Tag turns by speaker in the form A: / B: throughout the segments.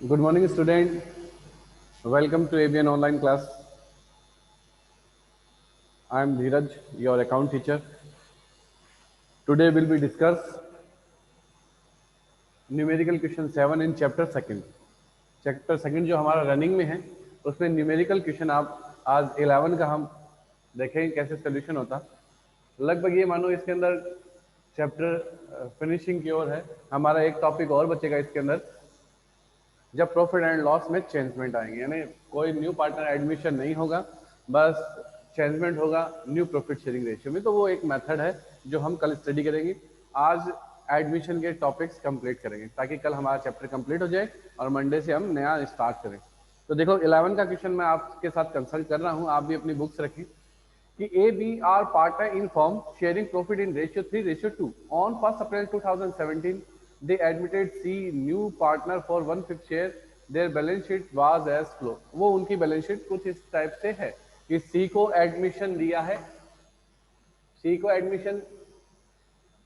A: Good morning, student. Welcome to ABN online class. I am Dheeraj, your account teacher. Today we'll be discuss numerical question 7 in chapter second. Chapter second जो हमारा running में है उसमें numerical question आप आज 11 का हम देखेंगे कैसे सोल्यूशन होता। लगभग ये मानो इसके अंदर चैप्टर फिनिशिंग की ओर है। हमारा एक टॉपिक और बचेगा इसके अंदर, जब प्रॉफिट एंड लॉस में चेंजमेंट आएंगे, यानी कोई न्यू पार्टनर एडमिशन नहीं होगा, बस चेंजमेंट होगा न्यू प्रॉफिट शेयरिंग रेशियो में। तो वो एक मेथड है जो हम कल स्टडी करेंगे। आज एडमिशन के टॉपिक्स कंप्लीट करेंगे ताकि कल हमारा चैप्टर कंप्लीट हो जाए और मंडे से हम नया स्टार्ट करें। तो देखो 11 का क्वेश्चन मैं आपके साथ कंसल्ट कर रहा हूँ, आप भी अपनी बुक्स रखें कि A B R partner in firm sharing profit in ratio 3:2 on 1 April 2017 they admitted C new partner for 1/5 share, their balance sheet was as follow। वो उनकी बैलेंस शीट कुछ इस टाइप से है कि C को एडमिशन दिया है, C को एडमिशन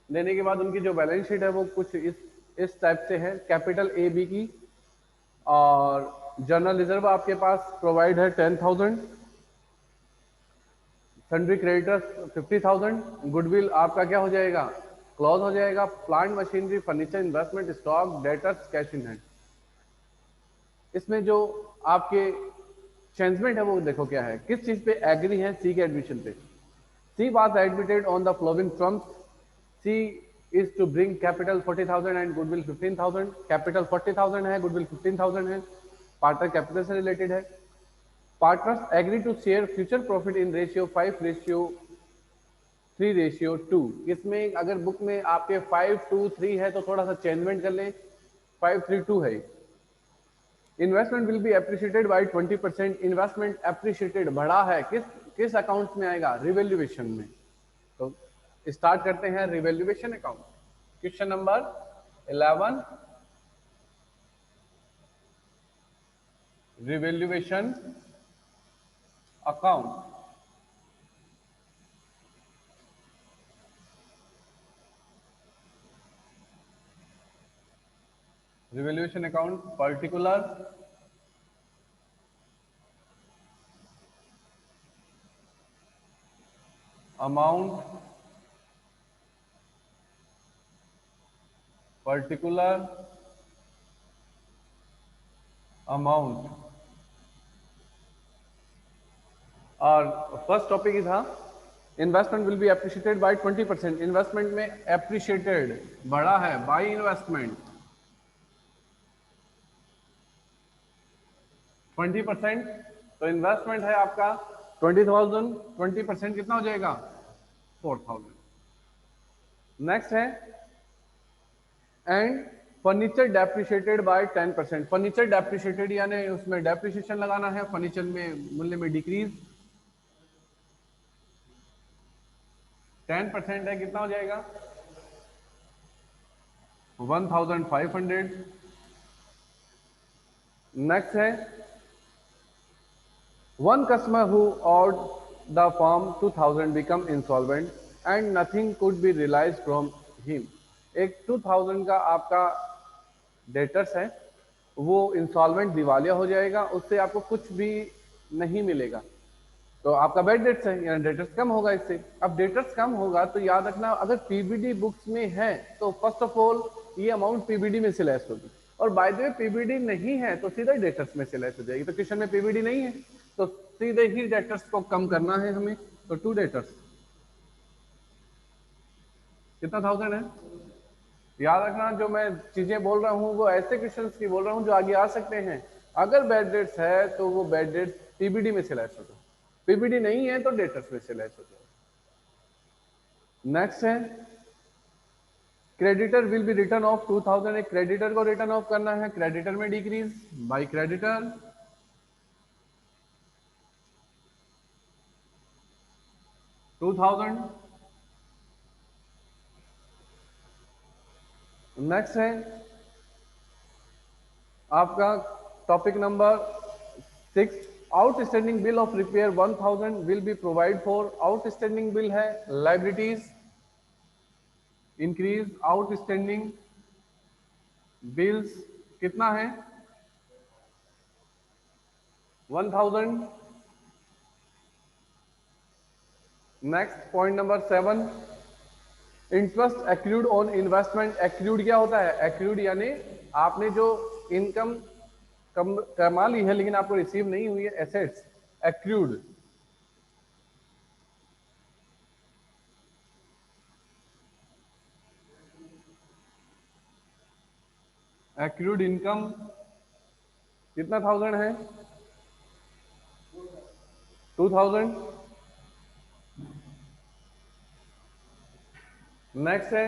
A: देने के बाद उनकी जो बैलेंस शीट है वो कुछ इस टाइप से है। कैपिटल ए बी की और जनरल रिजर्व आपके पास प्रोवाइड है 10,000, सन्ड्री क्रेडिटर्स 50,000, गुडविल आपका क्या हो जाएगा, क्लॉज हो जाएगा, plant machinery furniture investment stock debtors cash in hand. इसमें जो आपके चेंजमेंट है वो देखो क्या है, किस चीज पे एग्री है सी के एडमिशन पे। C was admitted on the following terms. C is to bring capital 40,000 and goodwill 15,000। Capital 40,000 है, गुडविल 15,000 है, पार्टनर कैपिटल से रिलेटेड है। Partners agree to share future profit in ratio 5:3:2। इसमें अगर बुक में आपके 5:2:3 है तो थोड़ा सा चेंजमेंट कर लें, 5:3:2 है। Investment will be appreciated by 20%। Investment appreciated बढ़ा है, किस किस अकाउंट में आएगा, रिवैल्यूएशन में। तो स्टार्ट करते हैं revaluation account. Question number 11, revaluation account. Revaluation account particular amount, particular amount. और फर्स्ट टॉपिक ही था investment will be appreciated by 20%। Investment में एप्रिशिएटेड बढ़ा है बाय इन्वेस्टमेंट 20%। तो इन्वेस्टमेंट है आपका 20,000, 20% कितना हो जाएगा, 4,000। नेक्स्ट है and furniture depreciated by 10%। Furniture depreciated यानी उसमें डेप्रिशिएशन लगाना है, फर्नीचर में मूल्य में डिक्रीज 10% है, कितना हो जाएगा 1,500। नेक्स्ट है one customer who owed the firm 2,000 become insolvent and nothing could be realise from him. एक 2,000 का आपका डेटर्स है, वो इंसॉल्वेंट दिवालिया हो जाएगा, उससे आपको कुछ भी नहीं मिलेगा। तो आपका बैड डेट्स है, यानी डेटर्स कम होगा इससे। अब डेटर्स कम होगा तो याद रखना, अगर पीबीडी बुक्स में है तो फर्स्ट ऑफ ऑल ये अमाउंट पीबीडी में से लेस होगी, और बाय द वे पीबीडी नहीं है तो सीधा डेटर्स में से लेस हो जाएगी। तो क्वेश्चन में पीबीडी नहीं है तो सीधे ही डेटर्स को कम करना है हमें। तो 2 डेटर्स कितना 1,000 है। याद रखना जो मैं चीजें बोल रहा हूँ वो ऐसे क्वेश्चंस की बोल रहा हूँ जो आगे आ सकते हैं। अगर बैड डेट्स है तो वो बैड डेट्स पीबीडी में से लेस होगा, पीबीडी नहीं है तो डेटर्स में से लेस हो जाएगा। नेक्स्ट है creditor will be return of 2,000। एक क्रेडिटर को रिटर्न ऑफ करना है, क्रेडिटर में डिक्रीज बाय क्रेडिटर 2,000। नेक्स्ट है आपका topic number 6, outstanding bill of repair 1,000 will be provide for. Outstanding bill है लाइबिलिटीज इंक्रीज, आउटस्टैंडिंग बिल्स कितना है 1000। Next point number 7, interest accrued on investment. Accrued क्या होता है? एक्रूड यानी आपने जो इनकम कमा ली है लेकिन आपको रिसीव नहीं हुई है, एसेट्स एक्रूड। एक्रूड इनकम कितना 1000 है? 2000। नेक्स्ट है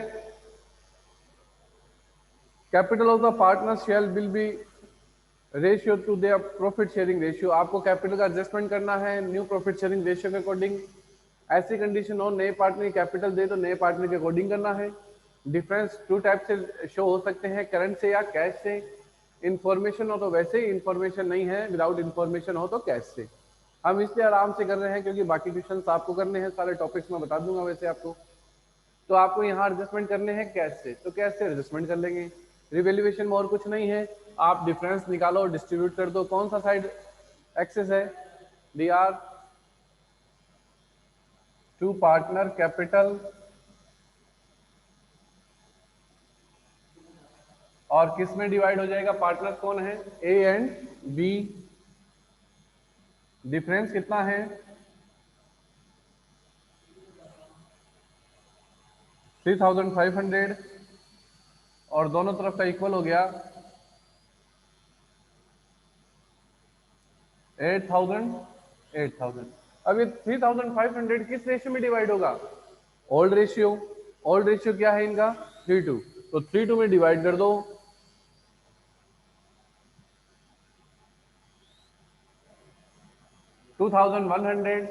A: capital of the partner shall will be ratio to their profit sharing ratio. आपको कैपिटल का एडजस्टमेंट करना है न्यू प्रॉफिट शेयरिंग रेशियो के अकॉर्डिंग। ऐसी कंडीशन हो नए पार्टनर कैपिटल दे तो नए पार्टनर के अकॉर्डिंग करना है। डिफरेंस टू टाइप से शो हो सकते हैं, करंट से या कैश से। इंफॉर्मेशन हो तो वैसे ही, इंफॉर्मेशन नहीं है विदाउट इंफॉर्मेशन हो तो कैश से। हम इसलिए आराम से कर रहे हैं क्योंकि बाकी क्वेश्चन आपको करने हैं, सारे टॉपिक्स मैं बता दूंगा वैसे आपको। तो आपको यहाँ एडजस्टमेंट करने हैं कैश से, तो कैश से एडजस्टमेंट कर लेंगे। रिवेल्यूएशन में और कुछ नहीं है, आप डिफरेंस निकालो और डिस्ट्रीब्यूट कर दो। कौन सा साइड एक्सेस है? D R to partner capital और किस में डिवाइड हो जाएगा? पार्टनर कौन है? ए एंड बी। डिफरेंस कितना है? 3500 और दोनों तरफ का इक्वल हो गया 8000। 8000। अब ये 3500 किस रेशियो में डिवाइड होगा? Old ratio. ओल्ड रेशियो क्या है इनका? 3:2। तो 3:2 में डिवाइड कर दो। 2100,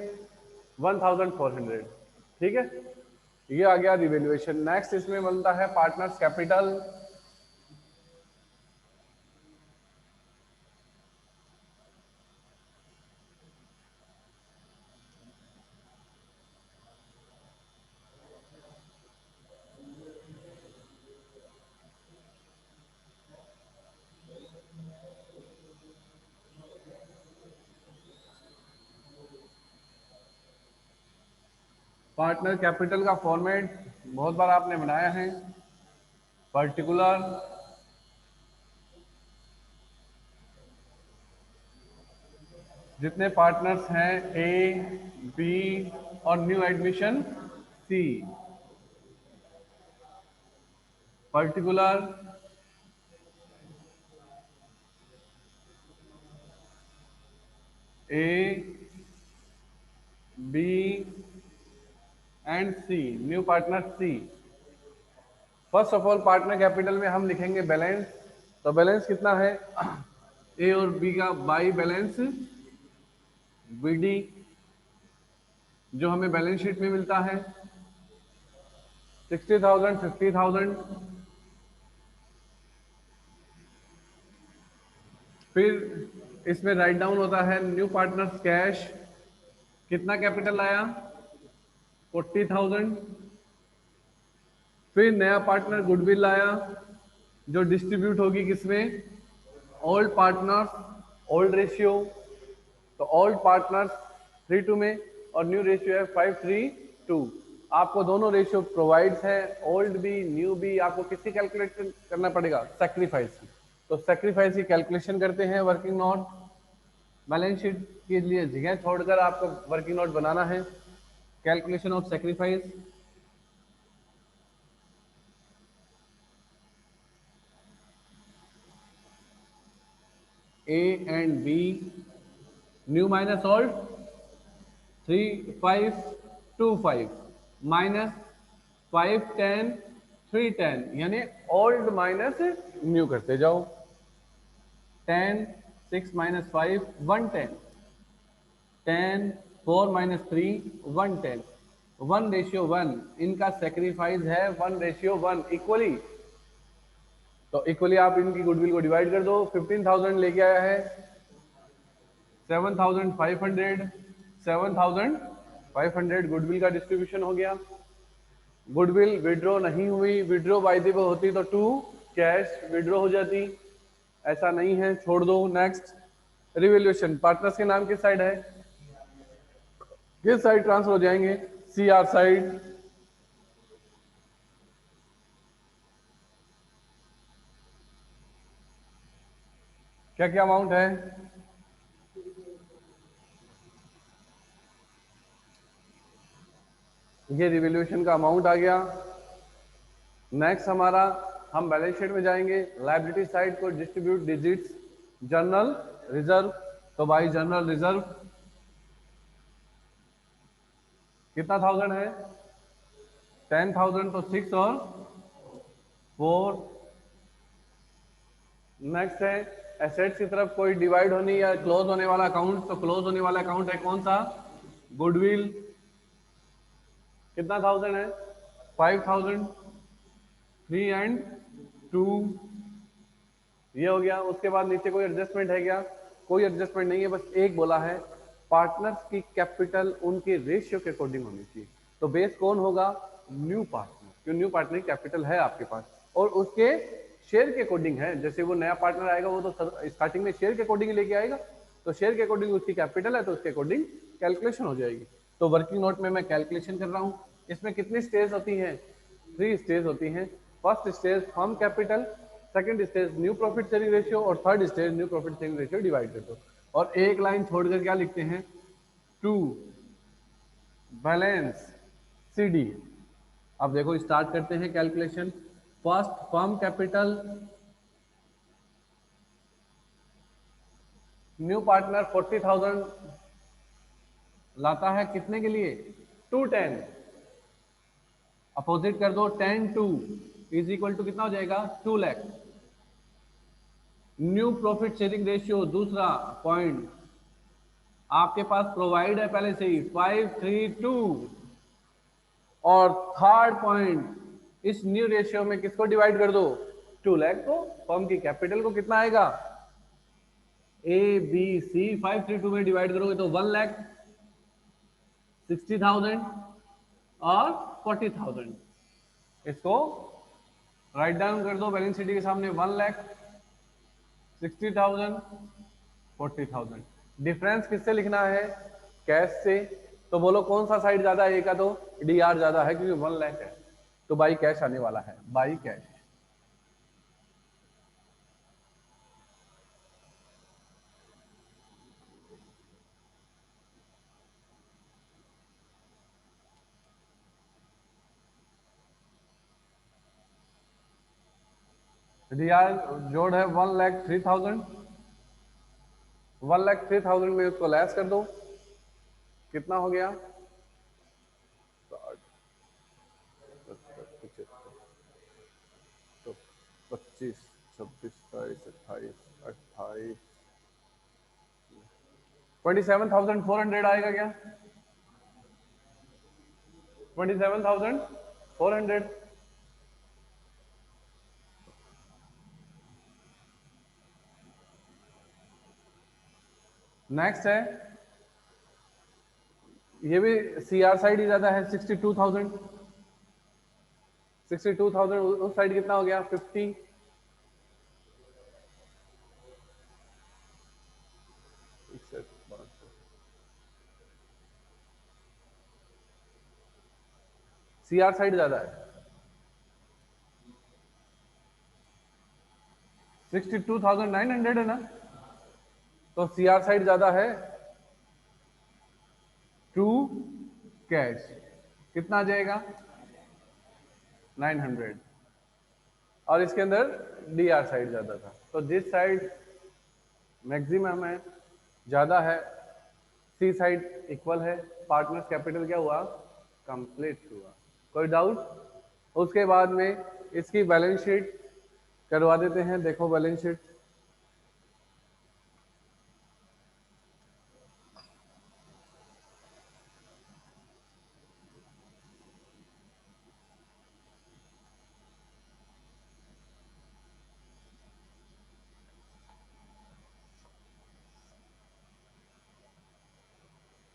A: 1400। ठीक है, ये आ गया रिवेल्यूएशन। नेक्स्ट इसमें बनता है पार्टनर्स कैपिटल। पार्टनर कैपिटल का फॉर्मेट बहुत बार आपने बनाया है। पर्टिकुलर जितने पार्टनर्स हैं ए, बी और new admission C. Particular A, B and C, new partner C. First of all partner capital में हम लिखेंगे बैलेंस। तो बैलेंस कितना है? ए और बी का बाई बैलेंस बीडी जो हमें बैलेंस शीट में मिलता है 60,000, 50,000। फिर इसमें राइट डाउन होता है न्यू पार्टनर्स कैश। कितना कैपिटल लाया? 40,000। फिर नया पार्टनर गुडविल लाया जो डिस्ट्रीब्यूट होगी किसमें? Old partners, old ratio. तो ओल्ड पार्टनर्स 3:2 में और न्यू रेशियो है 5:3:2। आपको दोनों रेशियो प्रोवाइड्स है, ओल्ड भी न्यू भी। आपको किसकी कैलकुलेट करना पड़ेगा? सैक्रिफाइस की। तो सैक्रिफाइस की कैलकुलेशन करते हैं वर्किंग नोट। बैलेंस शीट के लिए जगह छोड़कर आपको वर्किंग नोट बनाना है। Calculation of sacrifice. A and B, new minus old 3525 minus 510 310 यानी ओल्ड माइनस न्यू करते जाओ। 10 6 माइनस 5 110, 10 4 माइनस 3 110। 1:1 इनका सेक्रीफाइस है 1:1 इक्वली। तो इक्वली आप इनकी गुडविल को डिवाइड कर दो। 15,000 लेके आया है 7,500, 7,500 गुडविल का डिस्ट्रीब्यूशन हो गया। गुडविल विड्रॉ नहीं हुई, विड्रॉ बाय द वे होती तो टू कैश विड्रॉ हो जाती, ऐसा नहीं है, छोड़ दो। नेक्स्ट रिवोल्यूशन, पार्टनर्स के नाम किस साइड है, किस साइड ट्रांसफर हो जाएंगे, सी आर साइड। क्या क्या अमाउंट है, ये रिवोल्यूशन का अमाउंट आ गया। नेक्स्ट हमारा, हम बैलेंस शीट में जाएंगे, लायबिलिटी साइड को डिस्ट्रीब्यूट डिजिट्स, जनरल रिजर्व, तो भाई जनरल रिजर्व कितना थाउजेंड है, 10,000, तो 6 और 4। नेक्स्ट है एसेट्स की तरफ कोई डिवाइड होनी या क्लोज होने वाला अकाउंट, तो क्लोज होने वाला अकाउंट है कौन सा, गुडविल, कितना थाउजेंड है, 5,000, 3 एंड 2, ये हो गया। उसके बाद नीचे कोई एडजस्टमेंट है क्या, कोई एडजस्टमेंट नहीं है, बस एक बोला है पार्टनर्स की कैपिटल उनके रेशियो के अकॉर्डिंग होनी चाहिए। तो बेस कौन होगा, न्यू पार्टनर, क्यों न्यू पार्टनर की कैपिटल है आपके पास और उसके शेयर के अकॉर्डिंग है। जैसे वो नया पार्टनर आएगा वो तो स्टार्टिंग में शेयर के अकॉर्डिंग लेके आएगा, तो शेयर के अकॉर्डिंग उसकी कैपिटल है तो उसके अकॉर्डिंग कैलकुलेशन हो जाएगी। तो वर्किंग नोट में मैं कैलकुलेशन कर रहा हूँ। इसमें कितनी स्टेज होती है, 3 स्टेज होती हैं। First stage firm capital, second stage new profit sharing ratio और third stage new profit sharing ratio divide कर दो। और एक लाइन छोड़कर क्या लिखते हैं, टू बैलेंस सीडी। अब देखो स्टार्ट करते हैं calculation. First firm capital, new partner 40,000 लाता है कितने के लिए, 210, अपोजिट कर दो 10 2 इज इक्वल टू कितना हो जाएगा, 2 lakh. New profit sharing ratio दूसरा पॉइंट आपके पास प्रोवाइड है पहले से ही 532, और थर्ड पॉइंट इस न्यू रेशियो में किसको डिवाइड कर दो, 2 लाख को, फर्म की कैपिटल को कितना आएगा, ए बी सी 532 में डिवाइड करोगे तो 1,60,000 और 40,000, इसको राइट डाउन कर दो बैलेंस शीट के सामने, 1,60,000 40,000। डिफरेंस किससे लिखना है, कैश से। तो बोलो कौन सा साइड ज्यादा है, का तो डी आर ज्यादा है क्योंकि 1 लाख है, तो बाई कैश आने वाला है, बाई कैश। डी आर जोड़ है 1,03,000, 1,03,000 में उसको लेस कर दो, कितना हो गया, 25 26 27 28 28 27,400 आएगा क्या, 27,400। नेक्स्ट है, ये भी सी आर साइड ही ज्यादा है, 62,000, 62,000 उस साइड कितना हो गया, 50। सी आर साइड ज्यादा है, 62,900 है ना, तो सी आर साइड ज्यादा है, टू कैश कितना आ जाएगा, 900, और इसके अंदर डी आर साइड ज्यादा था, तो जिस साइड मैक्सिमम है ज्यादा है, सी साइड इक्वल है, पार्टनर्स कैपिटल क्या हुआ, कंप्लीट हुआ। कोई डाउट, उसके बाद में इसकी बैलेंस शीट करवा देते हैं। देखो बैलेंस शीट,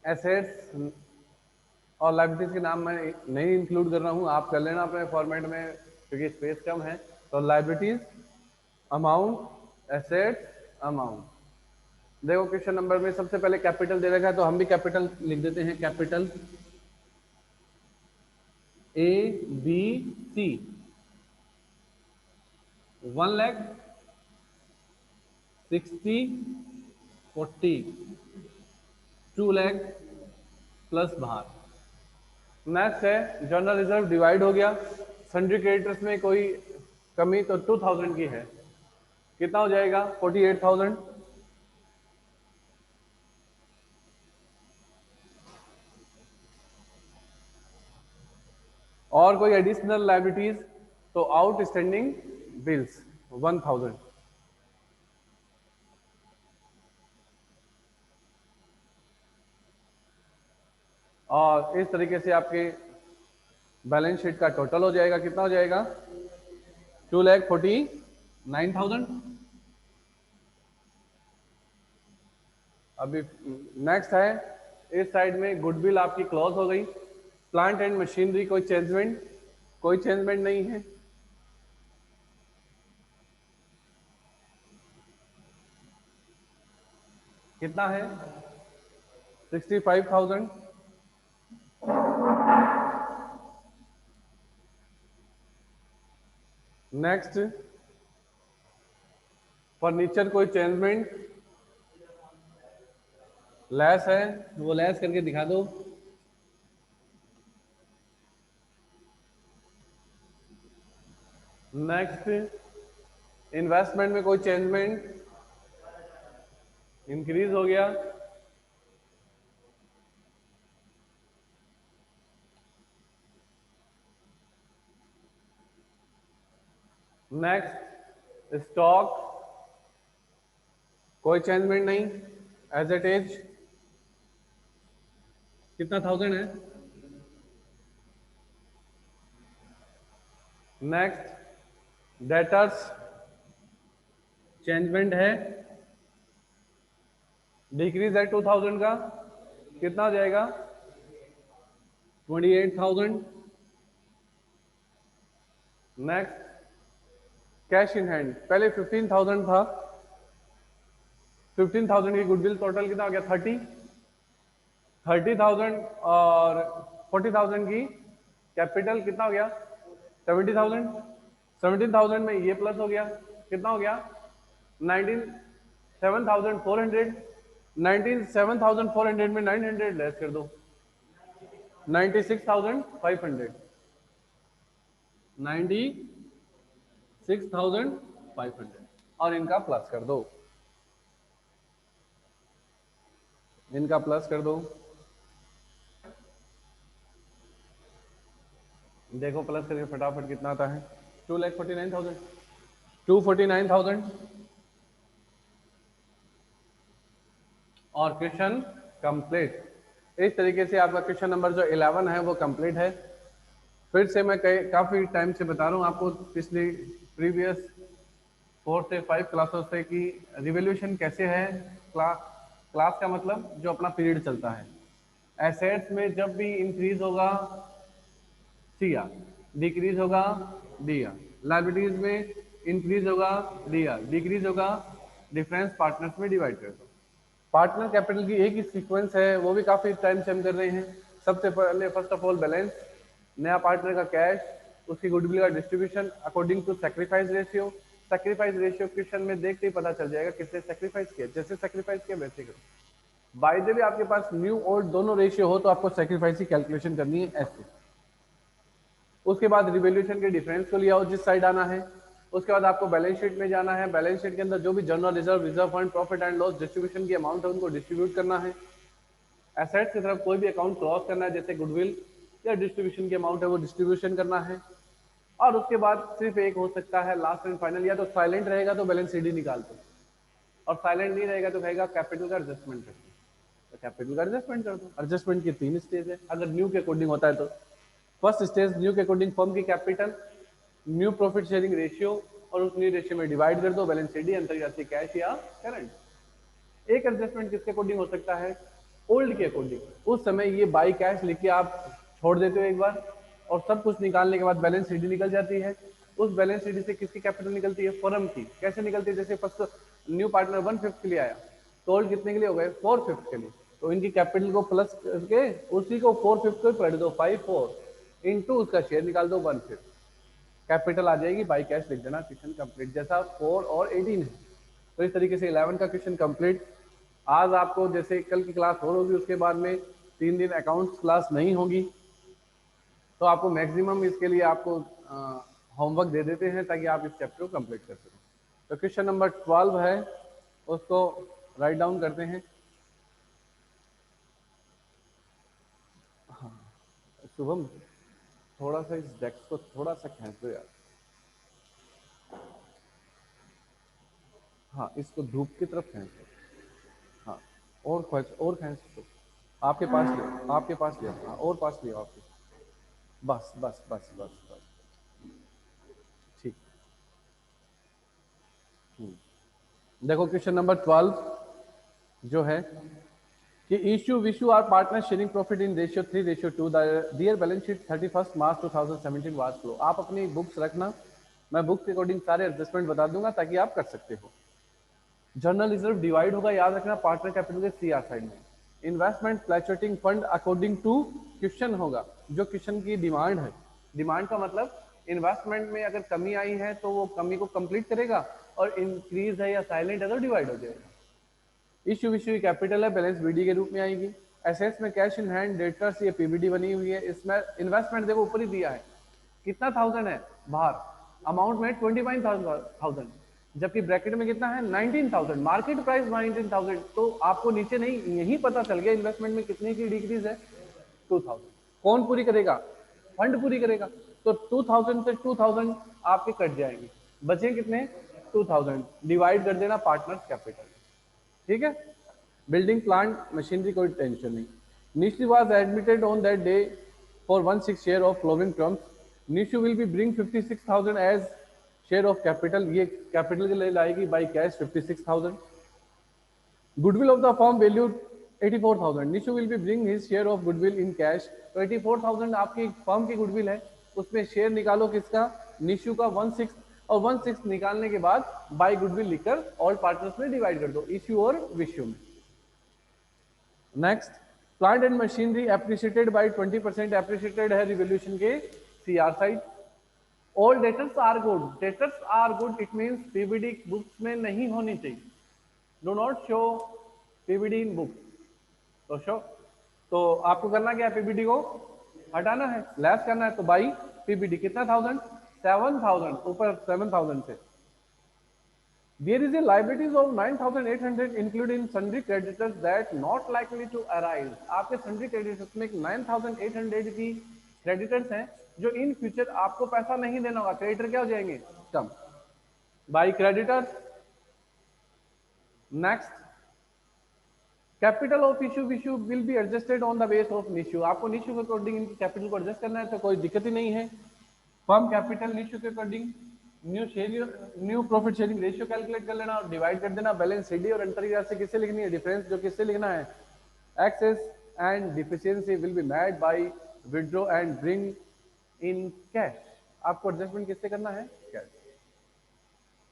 A: एसेट्स और लायबिलिटीज के नाम मैं नहीं इंक्लूड कर रहा हूं, आप कर लेना अपने फॉर्मेट में क्योंकि स्पेस कम है। तो लायबिलिटीज अमाउंट, एसेट्स अमाउंट, देखो क्वेश्चन नंबर में सबसे पहले कैपिटल दे रखा है तो हम भी कैपिटल लिख देते हैं, कैपिटल ABC 1,60,40 2,00,000 प्लस बाहर। नेक्स्ट है जनरल रिजर्व डिवाइड हो गया, सन्ड्री क्रेडिटर्स में कोई कमी तो 2000 की है, कितना हो जाएगा 48,000। और कोई एडिशनल लाइबिलिटीज तो आउटस्टैंडिंग बिल्स 1000। और इस तरीके से आपके बैलेंस शीट का टोटल हो जाएगा, कितना हो जाएगा 2,49,000। अभी नेक्स्ट है इस साइड में गुडविल आपकी क्लोज हो गई, प्लांट एंड मशीनरी कोई चेंजमेंट नहीं है। कितना है 65,000। नेक्स्ट फर्नीचर कोई चेंजमेंट, लेस है वो लेस करके दिखा दो। नेक्स्ट इन्वेस्टमेंट में कोई चेंजमेंट, इंक्रीज हो गया। नेक्स्ट स्टॉक कोई चेंजमेंट नहीं, एज इट इज। कितना 1000 है। नेक्स्ट डेटर्स चेंजमेंट है, डिक्रीज है 2000 का, कितना हो जाएगा 28,000। नेक्स्ट कैश इन हैंड, पहले 15,000 था, 15,000 की गुडविल, टोटल कितना हो गया 30,000 और 40,000 की कैपिटल, कितना हो गया 70,000। 17,000 में ये प्लस हो गया, कितना हो गया 97,400। 97,400 में 900 लेस कर दो, 96,500। 96,500 और इनका प्लस कर दो, इनका प्लस कर दो। देखो प्लस करके फटाफट कितना आता है 2,49,000, 249,000। और क्वेश्चन कंप्लीट। इस तरीके से आपका क्वेश्चन नंबर जो 11 है वो कंप्लीट है। फिर से मैं काफी टाइम से बता रहा हूँ आपको, पिछले प्रीवियस 4 से 5 क्लासों से कि रिवोल्यूशन कैसे है। क्लास का मतलब जो अपना पीरियड चलता है। एसेट्स में जब भी इंक्रीज होगा सी आर, डिक्रीज होगा डी आर। लाइबिलिटीज में इंक्रीज होगा डी आर, डिक्रीज होगा डिफरेंस पार्टनर्स में डिवाइड कर दो। पार्टनर कैपिटल की एक ही सीक्वेंस है, वो भी काफी टाइम से हम कर रहे हैं। सबसे पहले फर्स्ट ऑफ ऑल बैलेंस, नया पार्टनर का कैश, उसकी गुडविल का distribution according to sacrifice ratio. Sacrifice ratio question में देखते ही पता चल जाएगा किसने सैक्रिफाइस किया, जैसे सैक्रिफाइस किया वैसे करो। बाय द वे आपके पास न्यू ओल्ड दोनों रेशियो हो तो आपको सैक्रिफाइस की कैलकुलेशन करनी है ऐसे। उसके बाद रिवोल्यूशन के डिफरेंस को लिया हो जिस साइड आना है। उसके बाद आपको बैलेंस शीट में जाना है, बैलेंस शीट के अंदर जो भी general reserve, reserve fund, profit and loss distribution की अमाउंट है उनको डिस्ट्रीब्यूट करना है। एसेट्स की तरफ कोई भी अकाउंट क्रॉस करना है, जैसे गुडविल या डिस्ट्रीब्यूशन की अमाउंट है वो डिस्ट्रीब्यूशन करना है। और उसके बाद सिर्फ एक हो सकता है लास्ट एंड फाइनल, या तो साइलेंट रहेगा तो बैलेंस शीट ही निकाल दो, और साइलेंट नहीं रहेगा तो कहेगा कैपिटल का एडजस्टमेंट कर दो, तो कैपिटल का एडजस्टमेंट कर दो। एडजस्टमेंट की 3 स्टेज है अगर न्यू के अकॉर्डिंग होता है तो। फर्स्ट स्टेज न्यू के अकॉर्डिंग फर्म की capital, new profit sharing ratio, और उस न्यू रेशियो में डिवाइड कर दो, बैलेंस शीट ही अंतर जाती है कैश या करंट। एक एडजस्टमेंट किसके अकॉर्डिंग हो सकता है, ओल्ड के अकॉर्डिंग। उस समय ये बाई कैश लिख के आप छोड़ देते हो एक बार, और सब कुछ निकालने के बाद बैलेंस शीट निकल जाती है। उस बैलेंस शीट से किसकी कैपिटल निकलती है, फर्म की। कैसे निकलती है, जैसे फर्स्ट न्यू पार्टनर 1/5 के लिए आया सोल्ड कितने के लिए हो गए, 4/5 के लिए। तो इनकी कैपिटल को प्लस करके उसी को 4/5 को पलट दो, 5/4 इंटू उसका शेयर निकाल दो 1/5, कैपिटल आ जाएगी, बाई कैश लिख देना, क्वेश्चन कंप्लीट। जैसा 4 और 18 है, तो इस तरीके से 11 का क्वेश्चन कंप्लीट। आज आपको जैसे कल की क्लास और होगी, उसके बाद में 3 दिन अकाउंट्स क्लास नहीं होगी, तो आपको मैक्सिमम इसके लिए आपको होमवर्क दे देते हैं ताकि आप इस चैप्टर को कंप्लीट कर सकें। तो क्वेश्चन नंबर 12 है, उसको राइट डाउन करते हैं। हाँ शुभम, थोड़ा सा इस डेस्क को थोड़ा सा खींच दो यार। हाँ इसको धूप की तरफ खींच दो। हाँ और खींच दो, आपके पास ले, आपके पास ले, हाँ और पास ले आपके, बस बस बस बस बस, ठीक। देखो क्वेश्चन नंबर 12 जो है कि Ishu Vishu are partner sharing profit in ratio 3:2, their balance sheet 31 March 2017 was follow. आप अपनी बुक्स रखना, मैं बुक के अकॉर्डिंग सारे एडजस्टमेंट बता दूंगा ताकि आप कर सकते हो। जर्नल रिजर्व डिवाइड होगा, याद रखना, पार्टनर कैपिटल के सीआर साइड में। Investment fluctuating fund according to question होगा, जो क्वेश्चन की डिमांड है। डिमांड का मतलब इन्वेस्टमेंट में अगर कमी आई है तो वो कमी को कंप्लीट करेगा, और इंक्रीज है या साइलेंट है तो डिवाइड हो जाएगा। इश्यू विश्यू कैपिटल है, बैलेंस बीडी के रूप में आएगी। एसेट्स में कैश इन हैंड, डेटर्स ये पीबीडी बनी हुई है। इसमें इन्वेस्टमेंट देखो ऊपर ही दिया है कितना 1000 है बाहर, अमाउंट में 25,000, जबकि ब्रैकेट में कितना है 19,000, मार्केट प्राइस 19,000। तो आपको नीचे नहीं यही पता चल गया इन्वेस्टमेंट में कितने की डिक्रीज है, 2000। कौन पूरी करेगा, फंड पूरी करेगा। तो 2000 से 2000 आपके कट जाएंगे, बचे कितने 2000, डिवाइड कर देना पार्टनर्स कैपिटल, ठीक है। बिल्डिंग प्लांट मशीनरी कोई टेंशन नहीं। Nishu was admitted on that day for 1/6 share of following terms. Nishu will be bring 56,000 as share of capital, ये कैपिटल के लिए लाएगी by cash 56,000। Goodwill of the firm value 84,000, Nishu will be bring his share of goodwill in cash. तो 84,000 आपकी firm की goodwill है, उसमें share निकालो किसका, निशु का 1/6, और 1/6 निकालने के बाद बाई गुडविल लिखकर ऑल पार्टनर्स में डिवाइड कर दो, इश्यू और विश्यू में। Next, plant and machinery appreciated by 20%, appreciated है रिवोल्यूशन के CR side. All debtors are good, debtors are good it means PBD books में नहीं होनी चाहिए, do not show PBD in book. तो शो, तो आपको करना क्या है, पीबीडी को हटाना है, लेस करना है, तो बाई पीबीडी कितना 1000, 7,000, ऊपर 7,000 से। There is a liabilities of 9,800 included in sundry creditors that not likely to arise. आपके sundry creditors में 9,800 की creditors हैं जो इन फ्यूचर आपको पैसा नहीं देना होगा, क्रेडिटर क्या हो जाएंगे, come, by creditors. Next, capital of Ishu Vishu will be adjusted on the base of Nishu, आपको निशू के अकॉर्डिंग इनकी कैपिटल को एडजस्ट करना है, तो कोई दिक्कत ही नहीं है। फर्म कैपिटल निशू के according new profit sharing ratio calculate कर लेना और डिवाइड कर देना। बैलेंस सीडी और एंटर से किससे लिखनी है, डिफरेंस जो किससे लिखना है, excess and deficiency will be made by withdraw and bring in cash. आपको एडजस्टमेंट किससे करना है, कैश,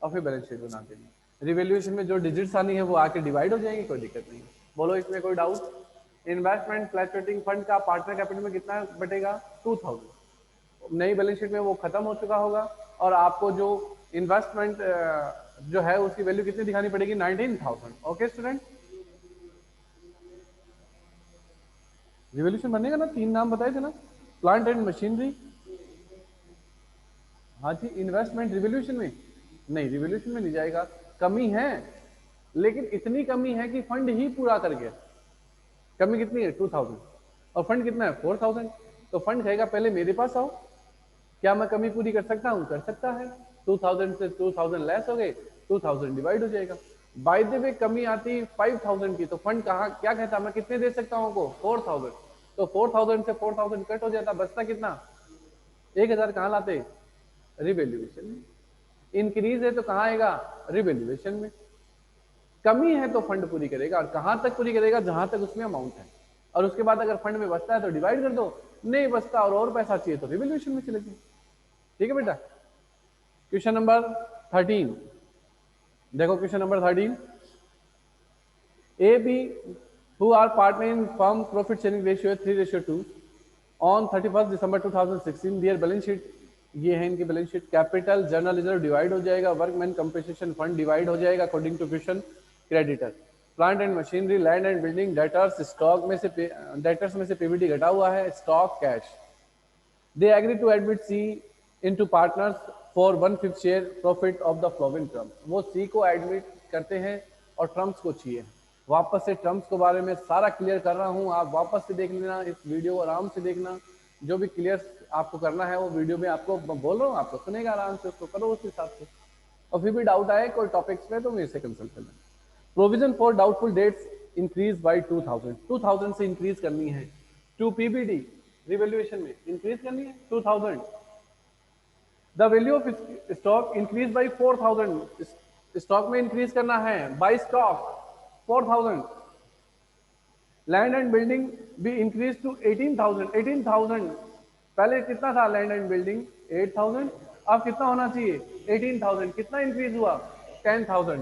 A: और फिर बैलेंस शीट बना देनी। रिवैल्यूएशन में जो डिजिट्स आनी है वो आके डिवाइड हो जाएंगी, कोई दिक्कत नहीं। बोलो इसमें कोई डाउट। इन्वेस्टमेंट फ्लैक्चुएटिंग फंड का पार्टनर कैपिटल में कितना बटेगा, 2000। नई बैलेंस शीट में वो खत्म हो चुका होगा, और आपको जो इन्वेस्टमेंट जो है उसकी वैल्यू कितनी दिखानी पड़ेगी, 19,000। ओके स्टूडेंट, रिवोल्यूशन बनेगा ना, 3 नाम बताए थे ना, प्लांट एंड मशीनरी, हाँ जी, इन्वेस्टमेंट रिवोल्यूशन में नहीं, रिवोल्यूशन में नहीं जाएगा, कमी है, लेकिन इतनी कमी है कि फंड ही पूरा कर गया। कमी कितनी है 2000, और फंड कितना है 4000। तो फंड कहेगा पहले मेरे पास आओ, क्या मैं कमी पूरी कर सकता हूं, कर सकता है। 2000 से 2000 लेस हो गए, 2000 डिवाइड हो जाएगा। बाय द वे कमी आती 5000 की, तो फंड कहा क्या कहता, मैं कितने दे सकता हूं को, 4000। तो 4000 से 4000 कट हो जाता, बचता कितना, 1000 कहां लाते, रिवैल्यूएशन में। इंक्रीज है तो कहां आएगा, रिवैल्यूएशन में। कमी है तो फंड पूरी करेगा, और कहां तक पूरी करेगा, जहां तक उसमें अमाउंट है। और उसके बाद अगर फंड में बचता है तो डिवाइड कर दो, नहीं बचता और पैसा चाहिए तो रिवैल्यूएशन में चले जाओ। ठीक है बेटा। क्वेश्चन नंबर 13 देखो, question number 13, A B who are partner in firm profit sharing ratio 3:2 on 31st December 2016 their balance sheet ये है इनकी balance sheet. Capital general reserve divide हो जाएगा, वर्कमैन कंपनसेशन फंड डिवाइड हो जाएगा according to question creditor, plant and machinery land and building debtors stock में से debtors में से पीबीडी घटा हुआ है, stock cash. They agree to admit C into partners for 1/5 share profit of the following term. वो सी को admit करते हैं और ट्रम्प्स को चाहिए। वापस से ट्रम्प्स के बारे में सारा क्लियर कर रहा हूँ, आप वापस से देख लेना, इस वीडियो आराम से देखना, जो भी क्लियर आपको करना है वो वीडियो में आपको बोल रहा हूँ, आपको सुनेगा आराम से, उसको करो उस हिसाब से। और फिर भी डाउट आए कोई टॉपिक्स पे तो मेरे से कंसल्ट करना। Provision for doubtful debts increase by 2000 से इंक्रीज करनी है। टू पीबीडी रिवैल्यूएशन में इंक्रीज करनी है 2000। The value of stock increase by 4000, stock में इंक्रीज करना है by stock 4000। Land and building भी इंक्रीज टू 18,000। पहले कितना था लैंड एंड बिल्डिंग 8,000, अब कितना होना चाहिए 18,000। कितना इंक्रीज हुआ 10,000,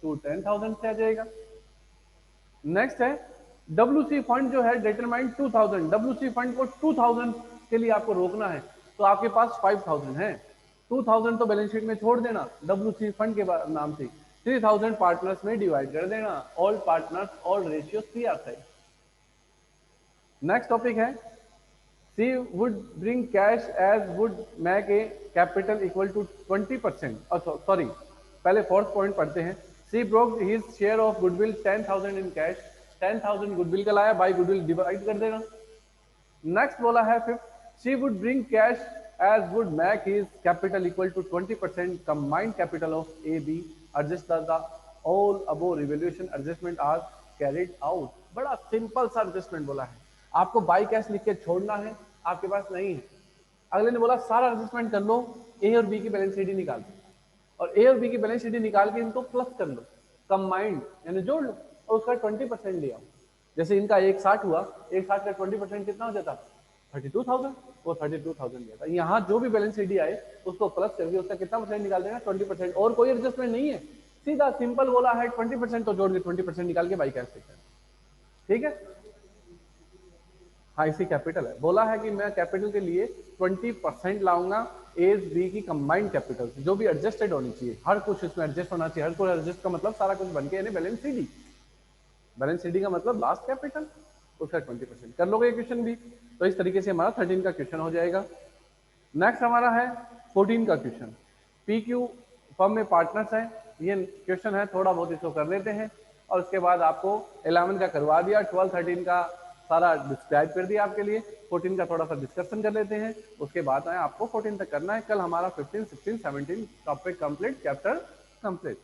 A: तो 10,000 से आ जाएगा। नेक्स्ट है डब्ल्यूसी फंड जो है डिटरमाइन 2000, डब्ल्यूसी फंड को 2000 के लिए आपको रोकना है, तो आपके पास 5000 है, 2000 तो बैलेंस शीट में छोड़ देना डब्ल्यूसी फंड के नाम से, 3000 पार्टनर्स में डिवाइड कर देना, ऑल पार्टनर्स ऑल रेशियो 3 आता है। नेक्स्ट टॉपिक है C would bring cash as would make a capital equal to 20%। Sorry, पहले फोर्थ पॉइंट पढ़ते हैं। C brought his share of goodwill 10,000 in cash, 10,000 goodwill का लाया, बाई गुडविल डिवाइड कर देना। नेक्स्ट बोला है fifth, C would bring cash as would make his capital equal to 20% combined capital of A B adjust the all above revaluation adjustment are carried out. बड़ा simple सा adjustment बोला है, आपको by cash लिख के छोड़ना है, आपके पास नहीं है। अगले ने बोला सारा एडजस्टमेंट कर लो, ए और बी की बैलेंस शीट निकाल दो, और ए और बी की बैलेंस शीट निकाल के इनको प्लस कर लो, कंबाइंड यानी जोड़ लो, और उसका 20% ले आओ। जैसे इनका 160 हुआ, 160 का 20% कितना हो जाता 32,000, वो 32,000 देता। यहाँ जो भी बैलेंस शीट आए उसको प्लस करके उसका कितना परसेंट निकाल देना 20%, और कोई एडजस्टमेंट नहीं है, सीधा सिंपल बोला है 20%, तो जोड़ के 20% निकाल के बाई कैश लिखा है। ठीक है, हाँ इसी कैपिटल है, बोला है कि मैं कैपिटल के लिए 20% लाऊंगा ए बी की कंबाइंड कैपिटल, जो भी एडजस्टेड होनी चाहिए, हर कुछ इसमें एडजस्ट होना चाहिए, हर कुछ एडजस्ट का मतलब सारा कुछ बन के यानी बैलेंस सीडी, बैलेंस सीडी का मतलब लास्ट कैपिटल, उसका 20% कर लोगे क्वेश्चन भी। तो इस तरीके से हमारा 13 का क्वेश्चन हो जाएगा। नेक्स्ट हमारा है 14 का क्वेश्चन। पी क्यू फर्म में पार्टनर्स है, ये क्वेश्चन है, थोड़ा बहुत इसको कर लेते हैं और उसके बाद आपको 11 का करवा दिया, 12 13 का सारा डिस्क्राइब कर दिया आपके लिए, 14 का थोड़ा सा डिस्कशन कर लेते हैं, उसके बाद आए आपको 14 तक करना है। कल हमारा 15 16 17 topic complete, chapter complete.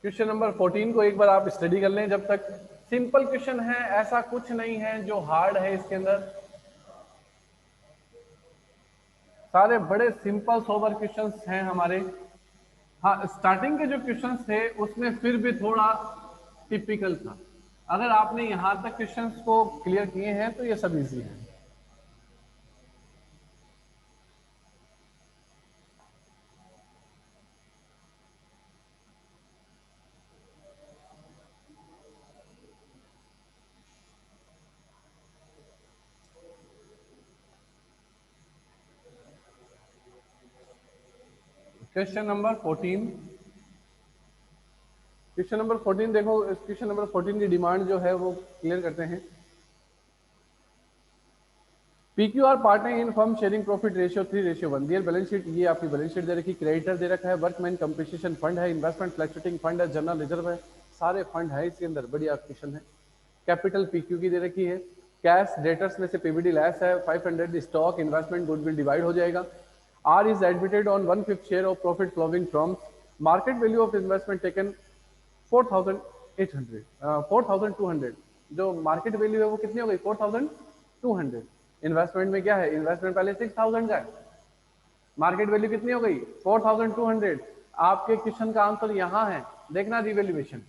A: Question number 14 को एक बार आप स्टडी कर लें जब तक। सिंपल क्वेश्चन है, ऐसा कुछ नहीं है जो हार्ड है इसके अंदर, सारे बड़े सिंपल सोबर क्वेश्चंस हैं हमारे। हाँ स्टार्टिंग के जो क्वेश्चंस थे उसमें फिर भी थोड़ा टिपिकल था, अगर आपने यहां तक क्वेश्चंस को क्लियर किए हैं तो ये सब इजी है। क्वेश्चन नंबर 14, क्वेश्चन नंबर 14 देखो, इस क्वेश्चन नंबर 14 की डिमांड जो है वो क्लियर करते हैं। PQR partner in firm sharing profit ratio 3:1 their balance sheet, ये आपकी बैलेंस शीट दे रखी, क्रेडिटर दे रखा है, वर्कमैन कंपनसेशन फंड है, इन्वेस्टमेंट फ्लक्चुएटिंग फंड है, जनरल रिजर्व है, सारे फंड है इसके अंदर, बढ़िया क्वेश्चन है। कैपिटल पीक्यू की दे रखी है, कैश डेटर्स में से पीबीडी लेस है 500, स्टॉक इन्वेस्टमेंट गुडविल डिवाइड हो जाएगा, R is admitted on 1/5 share of profit following from, market value of investment taken 4,800 4,200, जो मार्केट वैल्यू है वो कितनी हो गई 4,200। इन्वेस्टमेंट में क्या है, इन्वेस्टमेंट पहले 6,000 का है, मार्केट वैल्यू कितनी हो गई 4,200। आपके क्वेश्चन का आंसर यहां है, देखना रिवैल्यूएशन।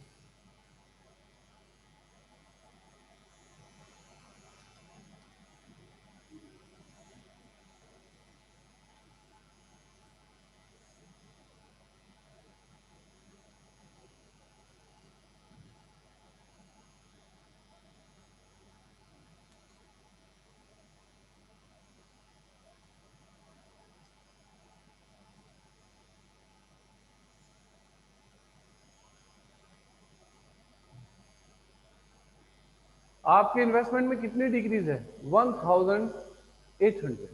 A: आपके इन्वेस्टमेंट में कितनी डिक्रीज है? 1800।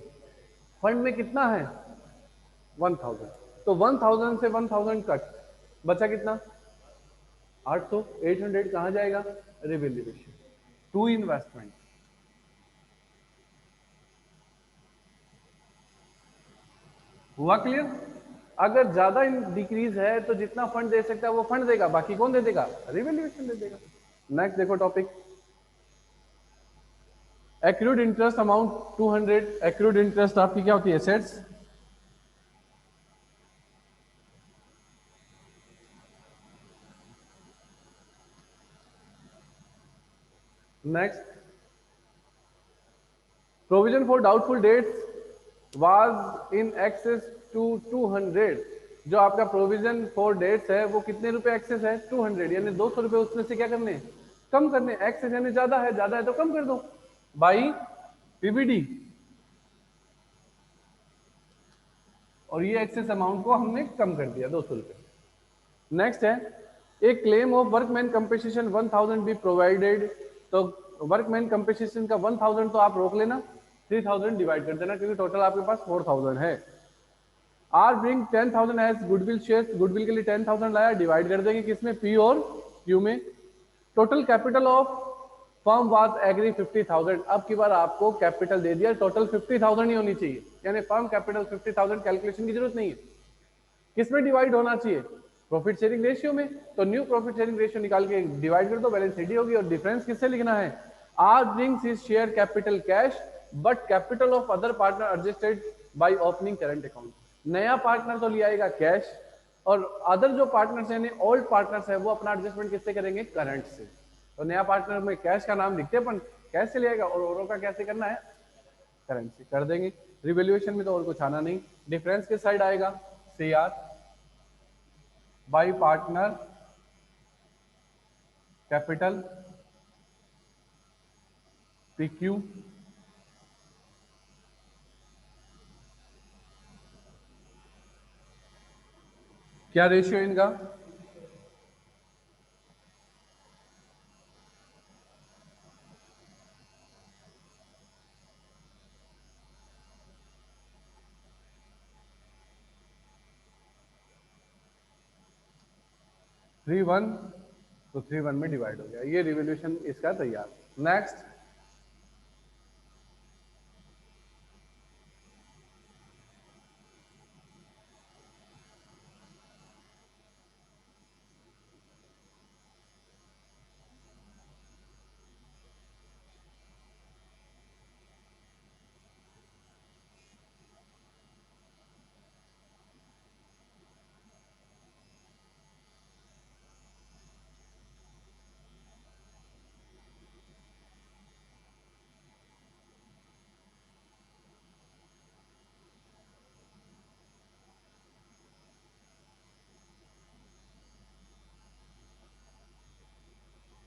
A: फंड में कितना है? 1000। तो 1000 से 1000 कट, बचा कितना? 800। 800 कहाँ जाएगा? Revaluation to investment. हुआ क्लियर? अगर ज्यादा डिक्रीज है तो जितना फंड दे सकता है वो फंड देगा, बाकी कौन दे देगा? रिवैल्यूएशन दे देगा। नेक्स्ट देखो topic, accrued interest amount 200। Accrued interest आपकी क्या होती है? Assets. Next, provision for doubtful debts was in excess to 200। जो आपका प्रोविजन फॉर डेट्स है वो कितने रुपए एक्सेस है? 200, यानी 200 रुपए उसमें से क्या करने? कम करने। एक्सेस यानी ज्यादा है, ज्यादा है तो कम कर दो बाई पीबीडी। और ये एक्सेस अमाउंट को हमने कम कर दिया 200 रुपए। नेक्स्ट है, एक claim of workman compensation 1000 be provided. तो वर्कमैन कंपेंसेशन का 1000 तो आप रोक लेना, 3000 डिवाइड कर देना, क्योंकि टोटल आपके पास 4000 है। R bring 10,000 as goodwill shares. Goodwill के लिए 10,000 लाया, डिवाइड कर देंगे किसमें? पी और क्यू में। Total capital of firm was agree 50,000। अब की बार आपको कैपिटल दे दिया, टोटल 50,000 ही होनी चाहिए, यानी फर्म कैपिटल 50,000। कैलकुलेशन की जरूरत नहीं है। किसमें डिवाइड होना चाहिए? प्रॉफिट शेयरिंग रेशियो में। तो न्यू प्रॉफिट शेयरिंग रेशियो निकाल के डिवाइड कर दो, बैलेंस शीट होगी। और डिफरेंस किससे लिखना है? R brings his share capital cash but capital of other partner adjusted by opening current account. नया पार्टनर तो ले आएगा कैश, और अदर जो पार्टनर्स यानी ओल्ड पार्टनर्स है वो अपना एडजस्टमेंट किससे करेंगे? करंट से। तो नया पार्टनर में कैश का नाम लिखते अपन, कैश से ले आएगा, और औरों का कैसे करना है? करंट से कर देंगे। रिवैल्यूएशन में तो और कुछ आना नहीं। डिफरेंस किस साइड आएगा? C R by partner capital P Q. क्या रेशियो इनका? Three one. तो 3:1 में डिवाइड हो गया। ये रिवोल्यूशन इसका तैयार। नेक्स्ट,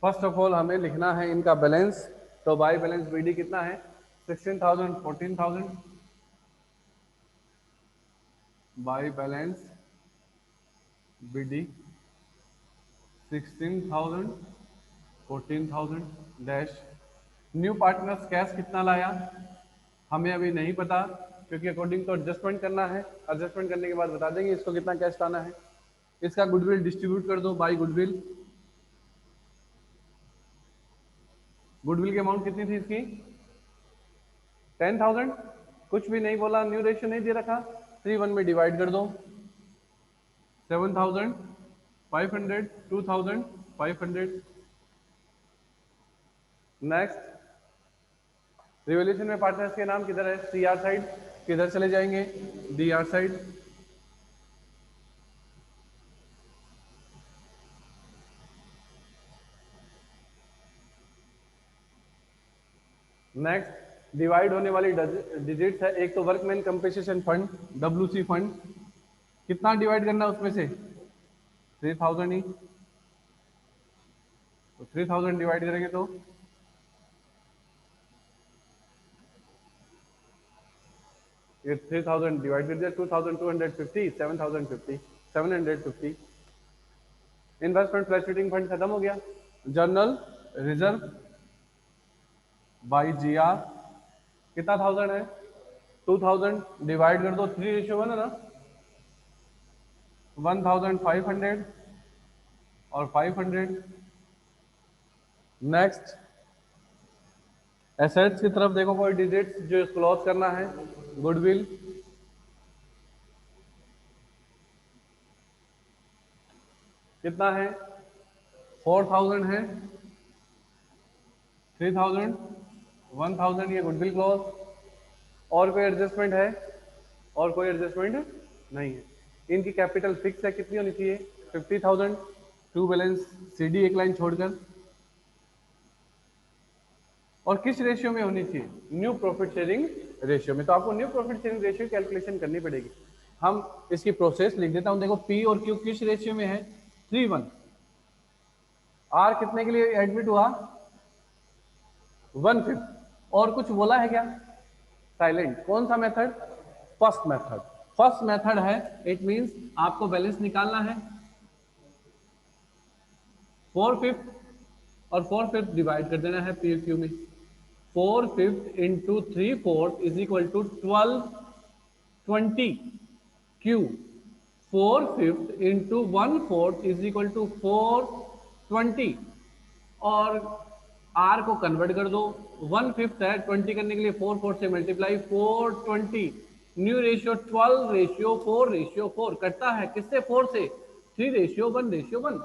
A: फर्स्ट ऑफ ऑल हमें लिखना है इनका बैलेंस। तो बाई बैलेंस बीडी कितना है? 16,000 14,000 by balance BD 16,000 14,000 dash. New partners cash कितना लाया हमें अभी नहीं पता, क्योंकि अकॉर्डिंग टू एडजस्टमेंट करना है। एडजस्टमेंट करने के बाद बता देंगे इसको कितना कैश लाना है। इसका गुडविल डिस्ट्रीब्यूट कर दो बाई गुडविल। गुडविल की अमाउंट कितनी थी इसकी? 10,000। कुछ भी नहीं बोला, न्यू रेशियो नहीं दे रखा। 3:1 में डिवाइड कर दो। 7,500 2,500। नेक्स्ट, रिवोल्यूशन में पार्टनर्स के नाम किधर है? C R side. किधर चले जाएंगे? D R side. Next, divide होने वाली डिजिट्स है। एक तो workman compensation fund WC fund, कितना डिवाइड करना है उसमें से? 3,000 ही। तो 3,000 डिवाइड करेंगे तो ये 3,000 डिवाइड कर दिया 2,250 7,050 750। इन्वेस्टमेंट फ्लैशूटिंग फंड खत्म हो गया। General reserve by G R, कितना 1000 है, 2000 डिवाइड कर दो 3:1 है ना, 1500 और 500। नेक्स्ट एसेट्स की तरफ देखो, कोई डिजिट्स जो क्लोज करना है, गुडविल कितना है, 4000 है, 3000, 1000, ये गुडविल क्लोज। और कोई एडजस्टमेंट है, और कोई एडजस्टमेंट नहीं है। इनकी कैपिटल फिक्स है, कितनी होनी चाहिए, 50,000, टू बैलेंस सीडी एक लाइन छोड़कर। और किस रेशियो में होनी चाहिए, न्यू प्रॉफिट शेयरिंग रेशियो में। तो आपको new profit sharing ratio calculation करनी पड़ेगी। हम इसकी प्रोसेस लिख देता हूं, देखो पी और क्यू किस रेशियो में है, 3:1। आर कितने के लिए एडमिट हुआ, 1/5। और कुछ बोला है क्या, साइलेंट। कौन सा method, first method. First method है, इट मींस आपको बैलेंस निकालना है 4/5 और 4/5 डिवाइड कर देना है पी क्यू में। 4/5 into 3/4 is equal to 1220 Q. 4/5 into 1/4 is equal to 420। और आर को कन्वर्ट कर दो, 1/5 है, 20 करने के लिए 4/4 से मल्टीप्लाई, 420। न्यू रेशियो 12:4:4 कटता है किससे, 4 से, 3:1:1।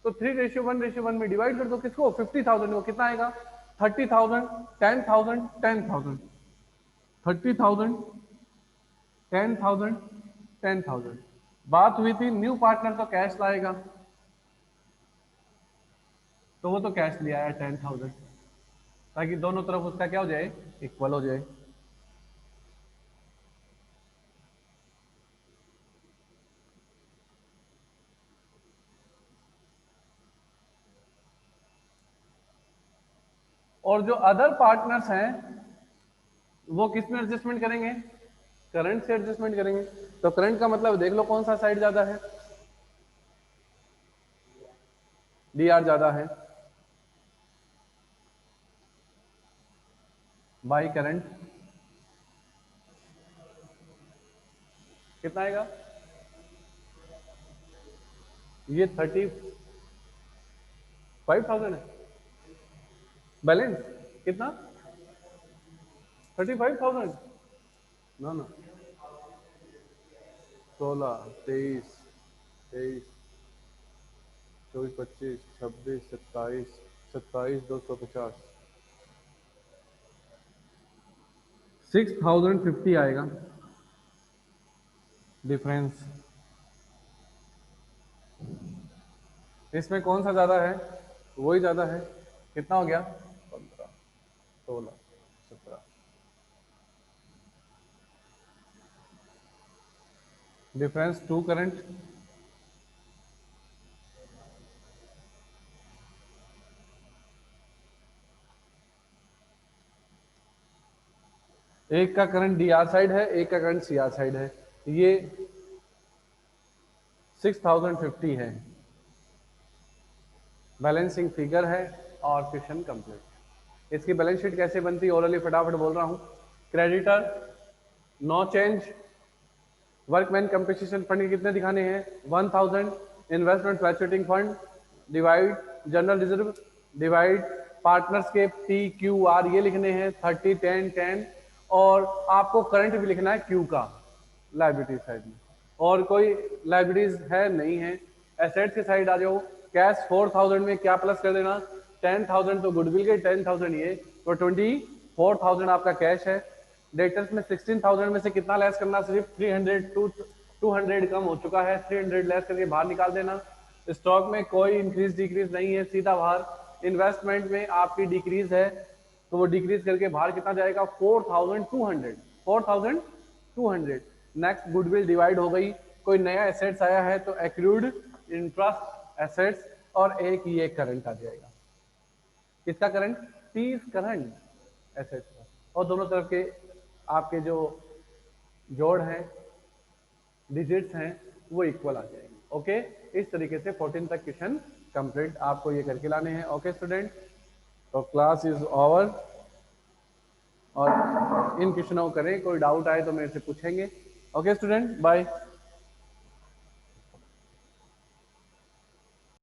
A: तो 3:1:1 में डिवाइड कर दो किसको, 50,000 को, कितना आएगा, 30,000, 10,000, 10,000, 30,000, 10,000, 10,000। बात हुई थी न्यू पार्टनर तो कैश लाएगा, तो वो तो कैश ले आया 10,000, ताकि दोनों तरफ उसका क्या हो जाए, इक्वल हो जाए। और जो अदर पार्टनर्स हैं वो किस में एडजस्टमेंट करेंगे, करंट से एडजस्टमेंट करेंगे। तो करंट का मतलब देख लो कौन सा साइड ज्यादा है, डी आर ज्यादा है, बाई करंट कितना आएगा, ये 35,000 है, बैलेंस कितना, 35,000, ना ना, 16, 23, 23, 24, 25, 26, 27, 27, 250, 6,050 आएगा डिफरेंस। इसमें कौन सा ज्यादा है, वही ज्यादा है। कितना हो गया, 15, 16, 17। डिफरेंस टू करंट, एक का करंट डी आर साइड है, एक का करंट सी आर साइड है। ये 6,050 है, बैलेंसिंग फिगर है और क्वेश्चन कंप्लीट। इसकी बैलेंस शीट कैसे बनती है, ओरली फटाफट बोल रहा हूँ। Creditor no change, workman compensation fund के कितने दिखाने हैं, 1000, investment fluctuating fund divide general reserve divide partners के पी क्यू आर ये लिखने हैं 30, 10, 10। और आपको करंट भी लिखना है क्यू का लाइबिलिटी साइड में, और कोई लाइबिलिटीज है नहीं है। एसेट्स की साइड आ जाओ, कैश 4000 में क्या प्लस कर देना, 10,000 तो गुडविल के, 10,000 ये, तो 24,000 आपका कैश है। डेटर्स में 16,000 में से कितना लेस करना, सिर्फ 300, 200 कम हो चुका है, 300 लेस करके बाहर निकाल देना। स्टॉक में कोई इंक्रीज डिक्रीज नहीं है, सीधा बाहर। इन्वेस्टमेंट में आपकी डिक्रीज है, तो वो डिक्रीज करके बाहर कितना जाएगा, 4,200, 4,200। नेक्स्ट गुडविल डिवाइड हो गई, कोई नया एसेट्स आया है तो एक्रूड इंटरेस्ट एसेट्स, और एक ये करंट आ जाएगा। किसका करंट, 30 करंट एसेट्स का। और दोनों तरफ के आपके जो जोड़ हैं, डिजिट्स हैं, वो इक्वल आ जाएंगे। ओके, इस तरीके से 14 तक क्वेश्चन कंप्लीट आपको ये करके लाने हैं। Okay student. तो क्लास इज ओवर, और इन क्वेश्चनों को करें, कोई डाउट आए तो मेरे से पूछेंगे। Okay student, bye.